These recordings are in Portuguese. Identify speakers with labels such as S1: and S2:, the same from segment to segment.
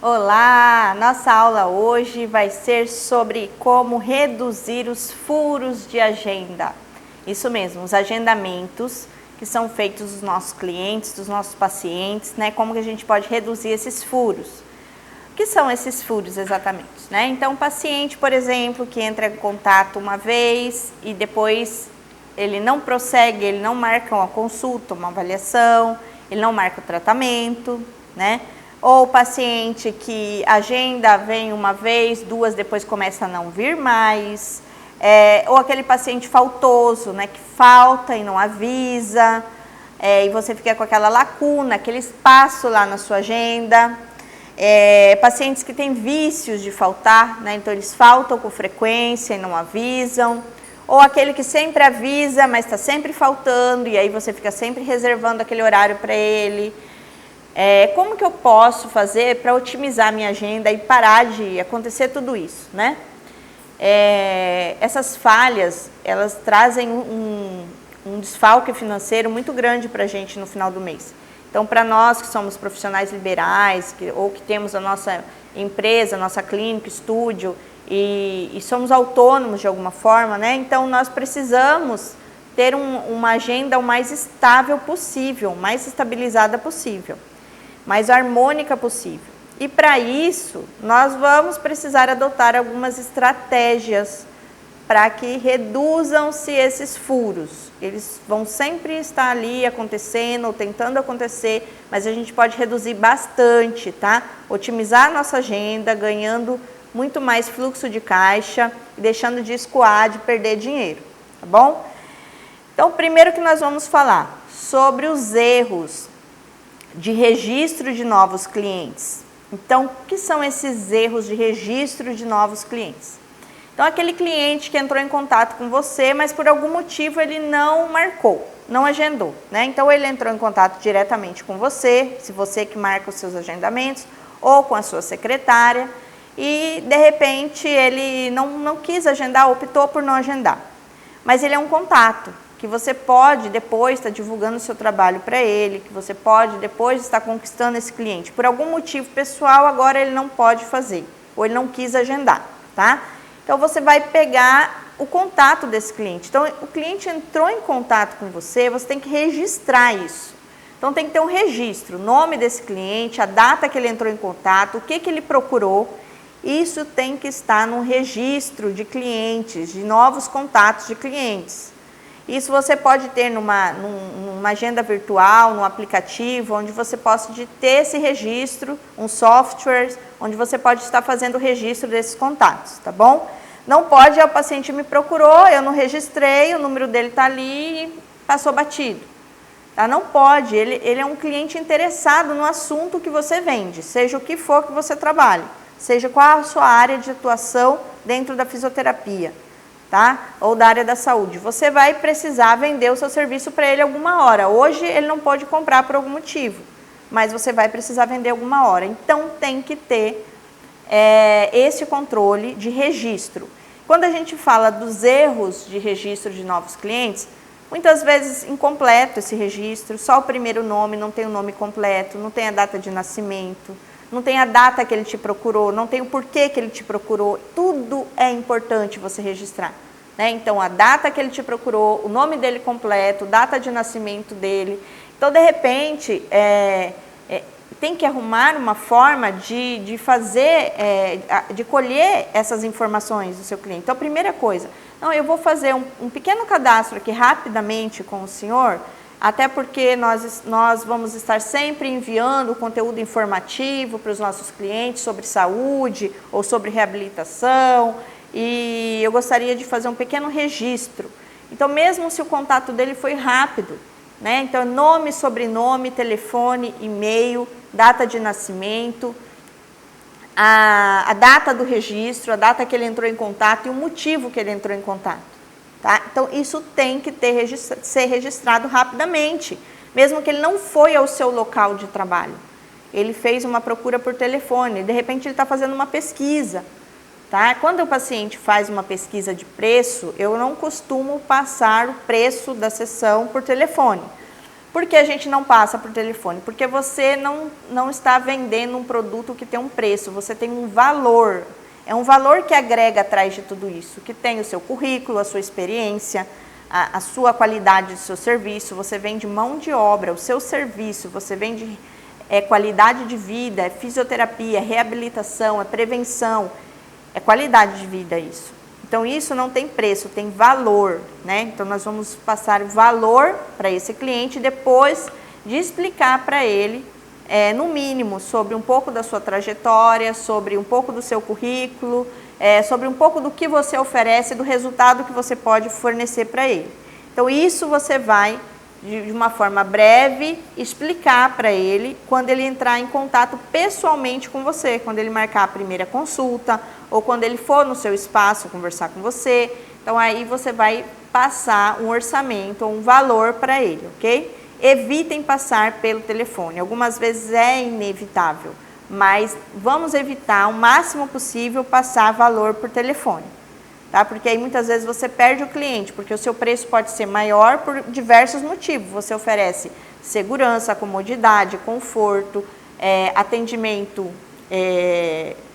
S1: Olá! Nossa aula hoje vai ser sobre como reduzir os furos de agenda. Isso mesmo, os agendamentos que são feitos dos nossos clientes, dos nossos pacientes, né? Como que a gente pode reduzir esses furos? O que são esses furos exatamente, né? Então, o paciente, por exemplo, que entra em contato uma vez e depois ele não prossegue, ele não marca uma consulta, uma avaliação, ele não marca o tratamento, né? Ou o paciente que agenda, vem uma vez, duas, depois começa a não vir mais. Ou aquele paciente faltoso, né, que falta e não avisa, e você fica com aquela lacuna, aquele espaço lá na sua agenda. Pacientes que têm vícios de faltar, né, então eles faltam com frequência e não avisam. Ou aquele que sempre avisa, mas está sempre faltando, e aí você fica sempre reservando aquele horário para ele. Como que eu posso fazer para otimizar minha agenda e parar de acontecer tudo isso, né? Essas falhas, elas trazem um desfalque financeiro muito grande para a gente no final do mês. Então, para nós que somos profissionais liberais, ou que temos a nossa empresa, nossa clínica, estúdio, e somos autônomos de alguma forma, né? Então, nós precisamos ter uma agenda o mais estável possível, mais estabilizada possível, mais harmônica possível. E para isso, nós vamos precisar adotar algumas estratégias para que reduzam-se esses furos. Eles vão sempre estar ali acontecendo ou tentando acontecer, mas a gente pode reduzir bastante, tá? Otimizar a nossa agenda, ganhando muito mais fluxo de caixa e deixando de escoar, de perder dinheiro, tá bom? Então, primeiro que nós vamos falar sobre os erros de registro de novos clientes. Então, o que são esses erros de registro de novos clientes? Então, aquele cliente que entrou em contato com você, mas por algum motivo ele não marcou, não agendou, né? Então, ele entrou em contato diretamente com você, se você que marca os seus agendamentos, ou com a sua secretária, e de repente ele não quis agendar, optou por não agendar. Mas ele é um contato que você pode depois estar divulgando o seu trabalho para ele, que você pode depois estar conquistando esse cliente. Por algum motivo pessoal, agora ele não pode fazer, ou ele não quis agendar, tá? Então, você vai pegar o contato desse cliente. Então, o cliente entrou em contato com você, você tem que registrar isso. Então, tem que ter um registro, o nome desse cliente, a data que ele entrou em contato, o que ele procurou. Isso tem que estar no registro de clientes, de novos contatos de clientes. Isso você pode ter numa agenda virtual, num aplicativo, onde você possa ter esse registro, um software, onde você pode estar fazendo o registro desses contatos, tá bom? Não pode, o paciente me procurou, eu não registrei, o número dele está ali e passou batido. Tá? Não pode, ele é um cliente interessado no assunto que você vende, seja o que for que você trabalhe, seja qual a sua área de atuação dentro da fisioterapia. Tá? Ou da área da saúde, você vai precisar vender o seu serviço para ele alguma hora. Hoje ele não pode comprar por algum motivo, mas você vai precisar vender alguma hora. Então tem que ter esse controle de registro. Quando a gente fala dos erros de registro de novos clientes, muitas vezes incompleto esse registro, só o primeiro nome, não tem o nome completo, não tem a data de nascimento, não tem a data que ele te procurou, não tem o porquê que ele te procurou. Tudo é importante você registrar, né? Então, a data que ele te procurou, o nome dele completo, data de nascimento dele. Então, de repente, tem que arrumar uma forma de fazer, de colher essas informações do seu cliente. Então, a primeira coisa, não, eu vou fazer um pequeno cadastro aqui rapidamente com o senhor, até porque nós vamos estar sempre enviando conteúdo informativo para os nossos clientes sobre saúde ou sobre reabilitação, e eu gostaria de fazer um pequeno registro. Então, mesmo se o contato dele foi rápido, né? Então, nome, sobrenome, telefone, e-mail, data de nascimento, a data do registro, a data que ele entrou em contato e o motivo que ele entrou em contato. Tá? Então, isso tem que ser registrado rapidamente, mesmo que ele não foi ao seu local de trabalho. Ele fez uma procura por telefone, de repente ele está fazendo uma pesquisa. Tá? Quando o paciente faz uma pesquisa de preço, eu não costumo passar o preço da sessão por telefone, Por que a gente não passa por telefone? Porque você não está vendendo um produto que tem um preço, você tem um valor. É um valor que agrega atrás de tudo isso, que tem o seu currículo, a sua experiência, a sua qualidade do seu serviço, você vende mão de obra, o seu serviço, você vende qualidade de vida, é fisioterapia, é reabilitação, é prevenção, é qualidade de vida isso. Então isso não tem preço, tem valor, né? Então nós vamos passar valor para esse cliente depois de explicar para ele, no mínimo, sobre um pouco da sua trajetória, sobre um pouco do seu currículo, sobre um pouco do que você oferece, do resultado que você pode fornecer para ele. Então isso você vai, de uma forma breve, explicar para ele quando ele entrar em contato pessoalmente com você, quando ele marcar a primeira consulta ou quando ele for no seu espaço conversar com você. Então aí você vai passar um orçamento ou um valor para ele, ok? Evitem passar pelo telefone. Algumas vezes é inevitável, mas vamos evitar o máximo possível passar valor por telefone, tá? Porque aí muitas vezes você perde o cliente, porque o seu preço pode ser maior por diversos motivos. Você oferece segurança, comodidade, conforto, atendimento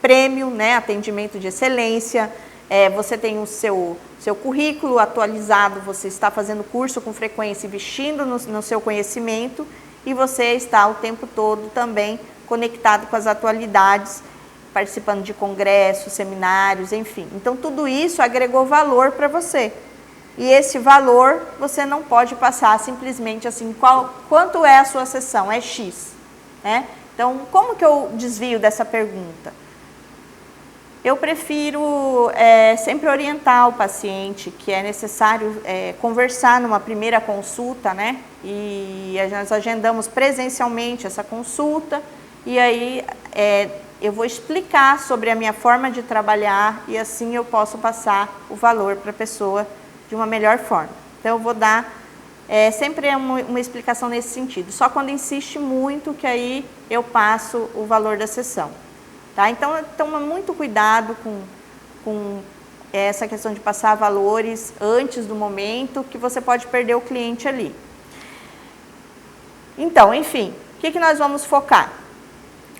S1: premium, né? Atendimento de excelência, você tem o seu currículo atualizado, você está fazendo curso com frequência, investindo no seu conhecimento e você está o tempo todo também conectado com as atualidades, participando de congressos, seminários, enfim. Então, tudo isso agregou valor para você. E esse valor você não pode passar simplesmente assim, quanto é a sua sessão? É X, né? Então, como que eu desvio dessa pergunta? Eu prefiro sempre orientar o paciente que é necessário conversar numa primeira consulta, né? E nós agendamos presencialmente essa consulta e aí eu vou explicar sobre a minha forma de trabalhar e assim eu posso passar o valor para a pessoa de uma melhor forma. Então eu vou dar sempre uma explicação nesse sentido, só quando insiste muito que aí eu passo o valor da sessão. Tá? Então, toma muito cuidado com essa questão de passar valores antes do momento, que você pode perder o cliente ali. Então, enfim, o que nós vamos focar?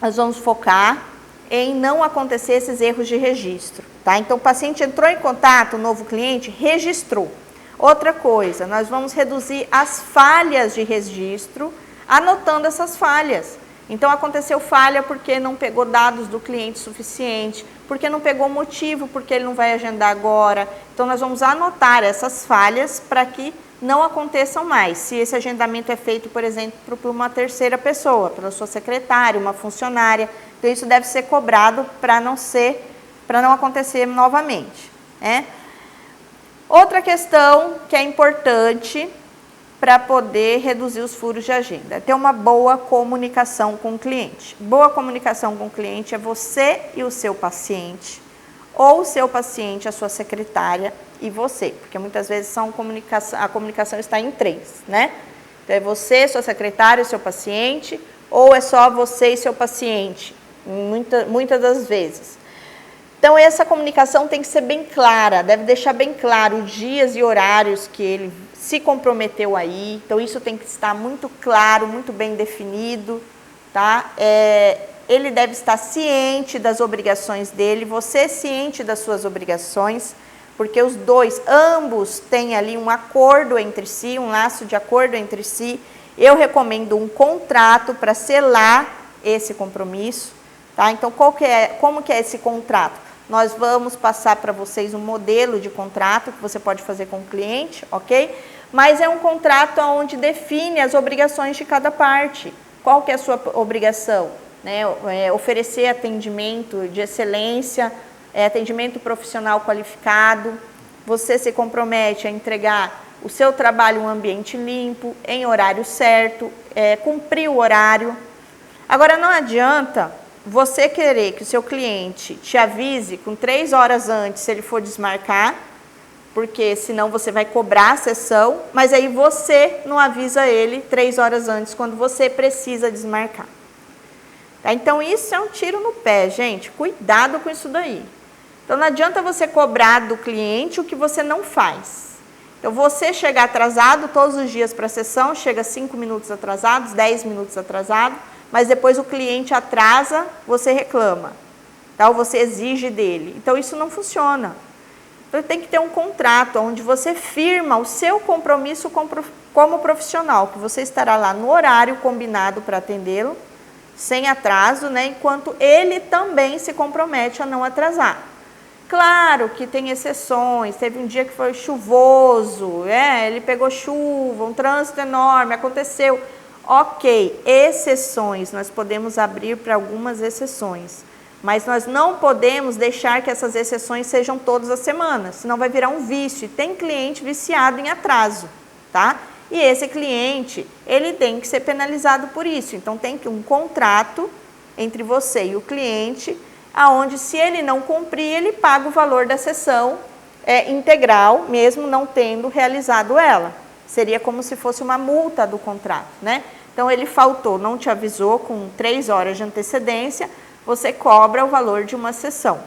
S1: Nós vamos focar em não acontecer esses erros de registro. Tá? Então, o paciente entrou em contato, o novo cliente registrou. Outra coisa, nós vamos reduzir as falhas de registro, anotando essas falhas. Então, aconteceu falha porque não pegou dados do cliente suficiente, porque não pegou motivo, porque ele não vai agendar agora. Então, nós vamos anotar essas falhas para que não aconteçam mais. Se esse agendamento é feito, por exemplo, por uma terceira pessoa, pela sua secretária, uma funcionária, então isso deve ser cobrado para não acontecer novamente, né? Outra questão que é importante para poder reduzir os furos de agenda, é ter uma boa comunicação com o cliente. Boa comunicação com o cliente é você e o seu paciente, ou o seu paciente, a sua secretária e você, porque muitas vezes a comunicação está em 3, né? Então é você, sua secretária e seu paciente, ou é só você e seu paciente, muitas das vezes. Então essa comunicação tem que ser bem clara, deve deixar bem claro os dias e horários que ele se comprometeu aí, então isso tem que estar muito claro, muito bem definido, tá? Ele deve estar ciente das obrigações dele, você ciente das suas obrigações, porque os dois, ambos têm ali um acordo entre si, um laço de acordo entre si. Eu recomendo um contrato para selar esse compromisso, tá? Então, como que é esse contrato? Nós vamos passar para vocês um modelo de contrato que você pode fazer com o cliente, ok? Mas é um contrato onde define as obrigações de cada parte. Qual que é a sua obrigação? Né? Oferecer atendimento de excelência, atendimento profissional qualificado. Você se compromete a entregar o seu trabalho em um ambiente limpo, em horário certo, cumprir o horário. Agora, não adianta você querer que o seu cliente te avise com 3 horas antes se ele for desmarcar, porque senão você vai cobrar a sessão, mas aí você não avisa ele 3 horas antes quando você precisa desmarcar. Tá? Então isso é um tiro no pé, gente, cuidado com isso daí. Então não adianta você cobrar do cliente o que você não faz. Então, você chegar atrasado todos os dias para a sessão, chega 5 minutos atrasados, 10 minutos atrasado, mas depois o cliente atrasa, você reclama, tá? Ou você exige dele. Então, isso não funciona. Então, tem que ter um contrato onde você firma o seu compromisso como profissional, que você estará lá no horário combinado para atendê-lo, sem atraso, né? Enquanto ele também se compromete a não atrasar. Claro que tem exceções, teve um dia que foi chuvoso, ele pegou chuva, um trânsito enorme, aconteceu. Ok, exceções, nós podemos abrir para algumas exceções, mas nós não podemos deixar que essas exceções sejam todas as semanas, senão vai virar um vício. E tem cliente viciado em atraso, tá? E esse cliente, ele tem que ser penalizado por isso. Então, tem que um contrato entre você e o cliente, aonde se ele não cumprir, ele paga o valor da sessão integral, mesmo não tendo realizado ela. Seria como se fosse uma multa do contrato, né? Então, ele faltou, não te avisou com 3 horas de antecedência, você cobra o valor de uma sessão.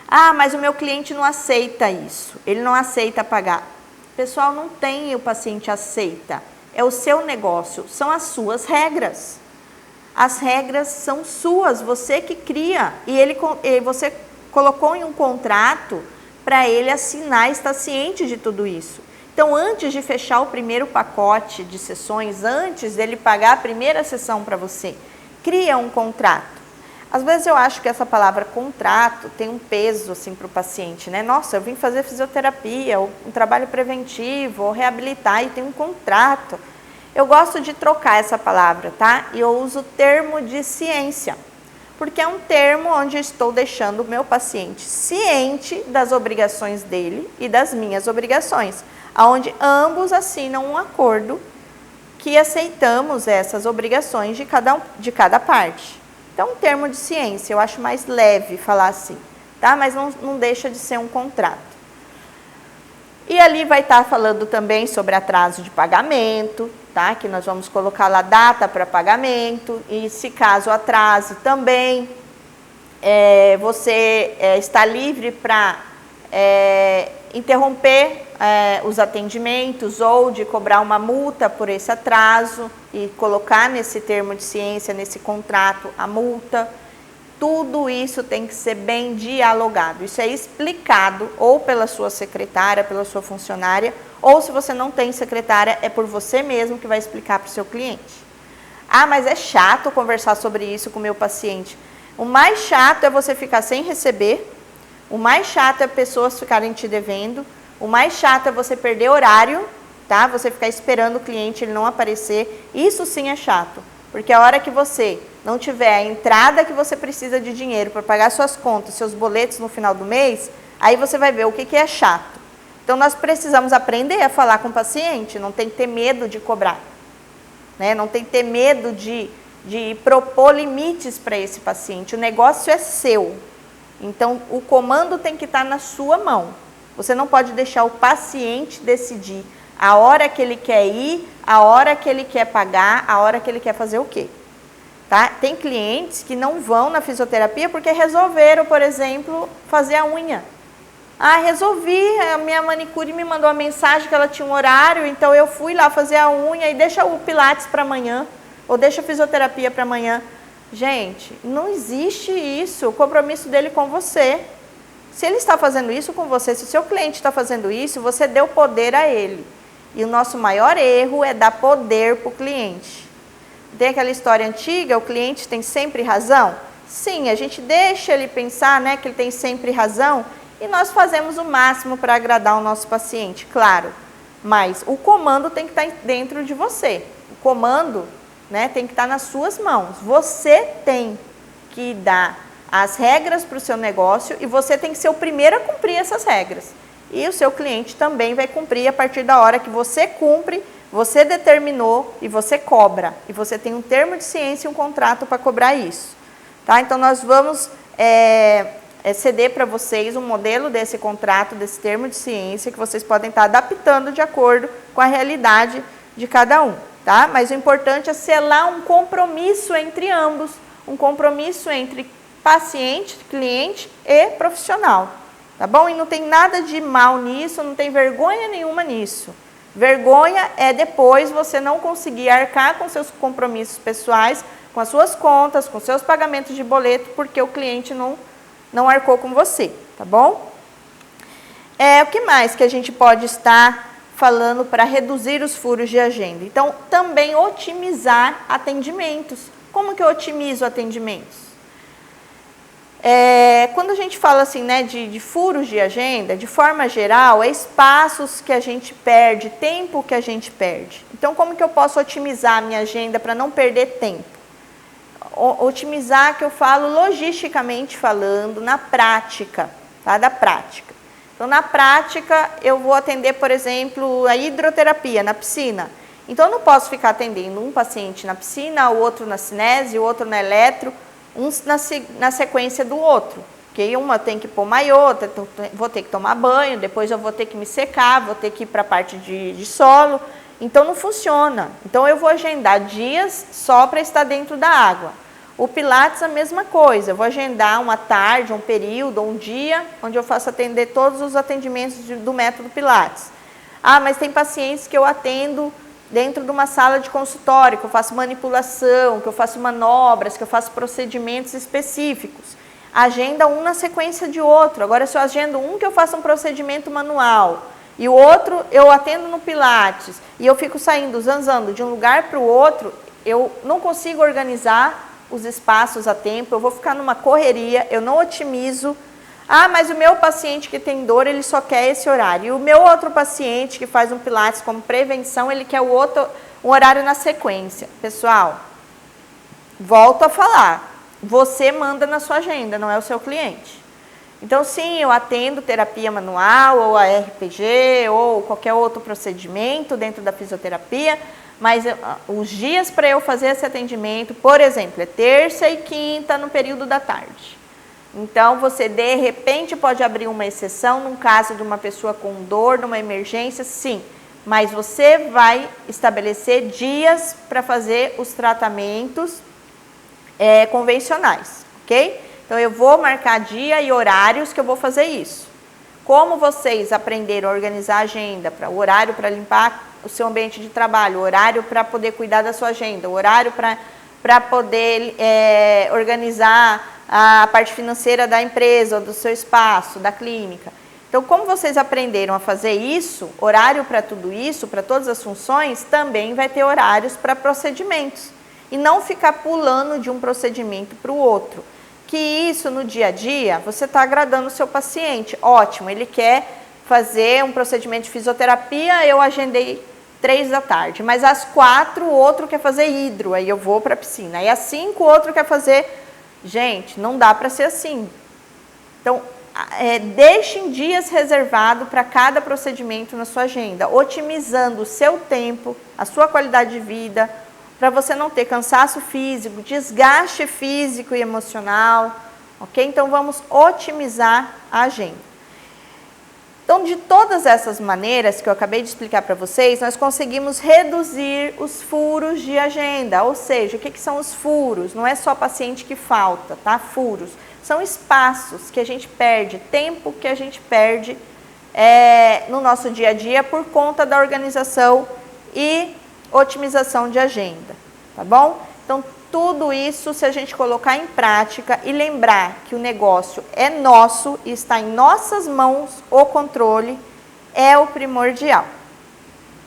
S1: Ah, mas o meu cliente não aceita isso, ele não aceita pagar. Pessoal, não tem o paciente aceita, é o seu negócio, são as suas regras. As regras são suas, você que cria. E você colocou em um contrato para ele assinar, está ciente de tudo isso. Então, antes de fechar o primeiro pacote de sessões, antes dele pagar a primeira sessão para você, cria um contrato. Às vezes eu acho que essa palavra contrato tem um peso assim para o paciente, né? Nossa, eu vim fazer fisioterapia, ou um trabalho preventivo, ou reabilitar e tem um contrato. Eu gosto de trocar essa palavra, tá? E eu uso o termo de ciência, porque é um termo onde eu estou deixando o meu paciente ciente das obrigações dele e das minhas obrigações, onde ambos assinam um acordo que aceitamos essas obrigações de cada parte. Então, um termo de ciência, eu acho mais leve falar assim, tá? Mas não deixa de ser um contrato. E ali vai estar falando também sobre atraso de pagamento, tá? Que nós vamos colocar lá data para pagamento, e se caso atrase também, você está livre para interromper os atendimentos ou de cobrar uma multa por esse atraso e colocar nesse termo de ciência, nesse contrato, a multa. Tudo isso tem que ser bem dialogado. Isso é explicado ou pela sua secretária, pela sua funcionária, ou se você não tem secretária, é por você mesmo que vai explicar para o seu cliente. Ah, mas é chato conversar sobre isso com o meu paciente. O mais chato é você ficar sem receber, o mais chato é pessoas ficarem te devendo, o mais chato é você perder horário, tá? Você ficar esperando o cliente, ele não aparecer. Isso sim é chato, porque a hora que você não tiver a entrada que você precisa de dinheiro para pagar suas contas, seus boletos no final do mês, aí você vai ver o que é chato. Então, nós precisamos aprender a falar com o paciente, não tem que ter medo de cobrar, né? Não tem que ter medo de propor limites para esse paciente. O negócio é seu, então o comando tem que estar na sua mão. Você não pode deixar o paciente decidir a hora que ele quer ir, a hora que ele quer pagar, a hora que ele quer fazer o quê. Tá? Tem clientes que não vão na fisioterapia porque resolveram, por exemplo, fazer a unha. Ah, resolvi, a minha manicure me mandou uma mensagem que ela tinha um horário, então eu fui lá fazer a unha e deixa o pilates para amanhã, ou deixa a fisioterapia para amanhã. Gente, não existe isso, o compromisso dele com você. Se ele está fazendo isso com você, se o seu cliente está fazendo isso, você deu poder a ele. E o nosso maior erro é dar poder para o cliente. Tem aquela história antiga, o cliente tem sempre razão? Sim, a gente deixa ele pensar, né, que ele tem sempre razão e nós fazemos o máximo para agradar o nosso paciente, claro. Mas o comando tem que estar dentro de você. O comando, né, tem que estar nas suas mãos. Você tem que dar as regras para o seu negócio e você tem que ser o primeiro a cumprir essas regras. E o seu cliente também vai cumprir a partir da hora que você cumpre, você determinou e você cobra. E você tem um termo de ciência e um contrato para cobrar isso. Tá? Então, nós vamos ceder para vocês um modelo desse contrato, desse termo de ciência, que vocês podem estar adaptando de acordo com a realidade de cada um. Tá? Mas o importante é selar um compromisso entre ambos, um compromisso entre paciente, cliente e profissional. tá bom? E não tem nada de mal nisso, não tem vergonha nenhuma nisso. Vergonha é depois você não conseguir arcar com seus compromissos pessoais, com as suas contas, com seus pagamentos de boleto, porque o cliente não arcou com você, tá bom? O que mais que a gente pode estar falando para reduzir os furos de agenda? Então, também otimizar atendimentos. Como que eu otimizo atendimentos? Quando a gente fala assim, né, de furos de agenda, de forma geral, é espaços que a gente perde, tempo que a gente perde. Então, como que eu posso otimizar a minha agenda para não perder tempo? Otimizar, que eu falo logisticamente falando, na prática, tá? Da prática. Então, na prática, eu vou atender, por exemplo, a hidroterapia na piscina. Então, eu não posso ficar atendendo um paciente na piscina, o outro na cinese, o outro na eletro, uns na sequência do outro. Porque uma tem que pôr maiô, vou ter que tomar banho, depois eu vou ter que me secar, vou ter que ir para a parte de solo. Então, não funciona. Então, eu vou agendar dias só para estar dentro da água. O Pilates, a mesma coisa. Eu vou agendar uma tarde, um período, um dia, onde eu faço atender todos os atendimentos do método Pilates. Ah, mas tem pacientes que eu atendo dentro de uma sala de consultório, que eu faço manipulação, que eu faço manobras, que eu faço procedimentos específicos. Agenda um na sequência de outro. Agora, se eu agendo um que eu faço um procedimento manual e o outro eu atendo no Pilates e eu fico saindo, zanzando de um lugar para o outro, eu não consigo organizar os espaços a tempo, eu vou ficar numa correria, eu não otimizo. Ah, mas o meu paciente que tem dor, ele só quer esse horário. E o meu outro paciente que faz um Pilates como prevenção, ele quer um horário na sequência. Pessoal, volto a falar, você manda na sua agenda, não é o seu cliente. Então, sim, eu atendo terapia manual, ou a RPG, ou qualquer outro procedimento dentro da fisioterapia, mas os dias para eu fazer esse atendimento, por exemplo, é terça e quinta no período da tarde. Então, você de repente pode abrir uma exceção num caso de uma pessoa com dor, numa emergência, sim. Mas você vai estabelecer dias para fazer os tratamentos convencionais, ok? Então, eu vou marcar dia e horários que eu vou fazer isso. Como vocês aprenderam a organizar a agenda, para o horário para limpar o seu ambiente de trabalho, o horário para poder cuidar da sua agenda, o horário para poder organizar a parte financeira da empresa, do seu espaço, da clínica. Então, como vocês aprenderam a fazer isso, horário para tudo isso, para todas as funções, também vai ter horários para procedimentos. E não ficar pulando de um procedimento para o outro. Que isso, no dia a dia, você está agradando o seu paciente. Ótimo, ele quer fazer um procedimento de fisioterapia, eu agendei 3 da tarde. Mas às 4, o outro quer fazer hidro, aí eu vou para a piscina. Aí às 5, o outro quer fazer... Gente, não dá para ser assim. Então, deixem dias reservados para cada procedimento na sua agenda, otimizando o seu tempo, a sua qualidade de vida, para você não ter cansaço físico, desgaste físico e emocional, ok? Então, vamos otimizar a agenda. Então, de todas essas maneiras que eu acabei de explicar para vocês, nós conseguimos reduzir os furos de agenda. Ou seja, o que são os furos? Não é só paciente que falta, tá? Furos. São espaços que a gente perde, tempo que a gente perde no nosso dia a dia por conta da organização e otimização de agenda, tá bom? Então, tudo isso, se a gente colocar em prática e lembrar que o negócio é nosso e está em nossas mãos, o controle é o primordial.